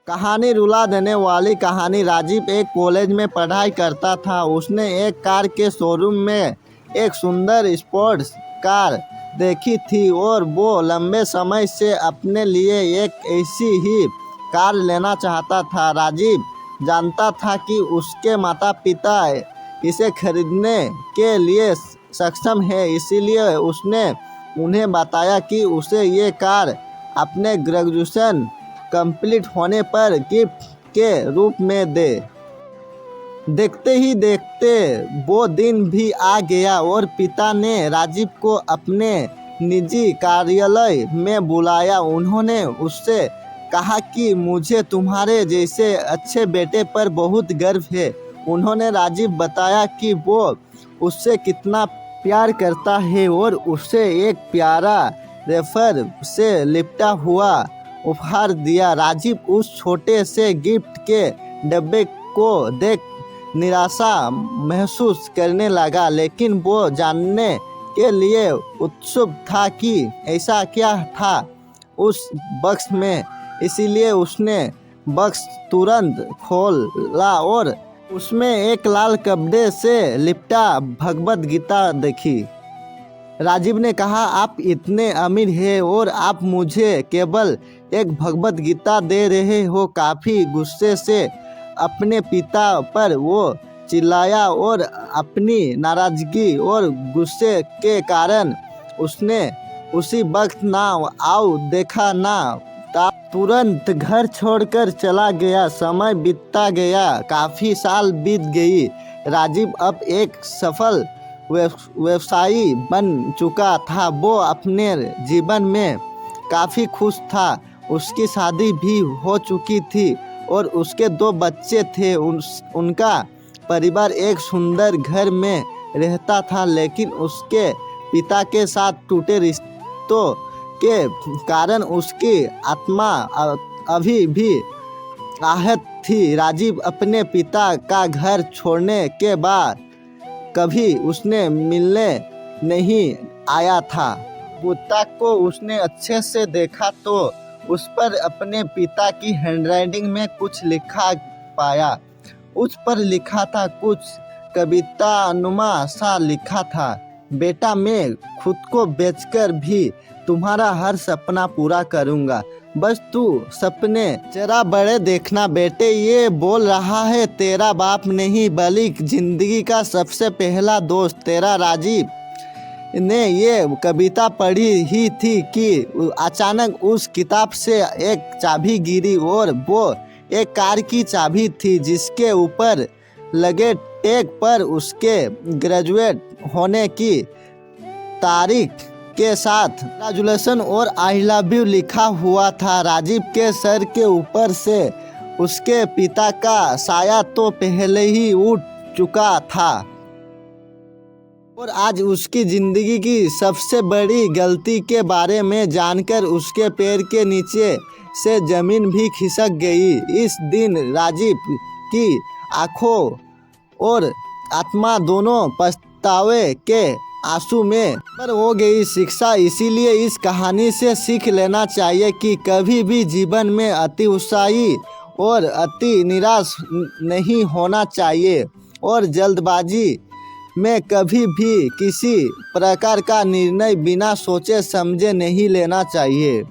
कहानी रुला देने वाली कहानी। राजीव एक कॉलेज में पढ़ाई करता था। उसने एक कार के शोरूम में एक सुंदर स्पोर्ट्स कार देखी थी और वो लंबे समय से अपने लिए एक ऐसी ही कार लेना चाहता था। राजीव जानता था कि उसके माता पिता इसे खरीदने के लिए सक्षम है, इसीलिए उसने उन्हें बताया कि उसे ये कार अपने ग्रेजुएशन कंप्लीट होने पर गिफ्ट के रूप में दे। देखते ही देखते वो दिन भी आ गया और पिता ने राजीव को अपने निजी कार्यालय में बुलाया। उन्होंने उससे कहा कि मुझे तुम्हारे जैसे अच्छे बेटे पर बहुत गर्व है। उन्होंने राजीव बताया कि वो उससे कितना प्यार करता है और उसे एक प्यारा रेफर से लिपटा हुआ उपहार दिया। राजीव उस छोटे से गिफ्ट के डब्बे को देख निराशा महसूस करने लगा, लेकिन वो जानने के लिए उत्सुक था कि ऐसा क्या था उस बक्स में। इसीलिए उसने बक्स तुरंत खोला और उसमें एक लाल कपड़े से लिपटा भगवत गीता देखी। राजीव ने कहा, आप इतने अमीर हैं और आप मुझे केवल एक भगवत गीता दे रहे हो। काफ़ी गुस्से से अपने पिता पर वो चिल्लाया और अपनी नाराज़गी और गुस्से के कारण उसने उसी वक्त ना आओ देखा ना तुरंत घर छोड़कर चला गया। समय बीतता गया, काफ़ी साल बीत गई। राजीव अब एक सफल व्यवसायी बन चुका था। वो अपने जीवन में काफ़ी खुश था। उसकी शादी भी हो चुकी थी और उसके 2 बच्चे थे। उनका परिवार एक सुंदर घर में रहता था, लेकिन उसके पिता के साथ टूटे रिश्तों के कारण उसकी आत्मा अभी भी आहत थी। राजीव अपने पिता का घर छोड़ने के बाद कभी उसने मिलने नहीं आया था। बुद्धा को उसने अच्छे से देखा तो उस पर अपने पिता की हैंडराइटिंग में कुछ लिखा पाया। उस पर लिखा था, कुछ कवितानुमा सा लिखा था, बेटा मैं खुद को बेचकर भी तुम्हारा हर सपना पूरा करूंगा, बस तू सपने जरा बड़े देखना। बेटे, ये बोल रहा है तेरा बाप नहीं बल्कि जिंदगी का सबसे पहला दोस्त तेरा। राजीव ने ये कविता पढ़ी ही थी कि अचानक उस किताब से एक चाबी गिरी और वो एक कार की चाबी थी, जिसके ऊपर लगे टैग पर उसके ग्रेजुएट होने की तारीख के साथ ग्रेजुएशन और आई लव यू लिखा हुआ था। राजीव के सर के ऊपर से उसके पिता का साया तो पहले ही उठ चुका था और आज उसकी जिंदगी की सबसे बड़ी गलती के बारे में जानकर उसके पैर के नीचे से जमीन भी खिसक गई। इस दिन राजीव की आंखों और आत्मा दोनों पछतावे के आंसू में पर हो गई। शिक्षा, इसीलिए इस कहानी से सीख लेना चाहिए कि कभी भी जीवन में अति उत्साही और अति निराश नहीं होना चाहिए और जल्दबाजी में कभी भी किसी प्रकार का निर्णय बिना सोचे समझे नहीं लेना चाहिए।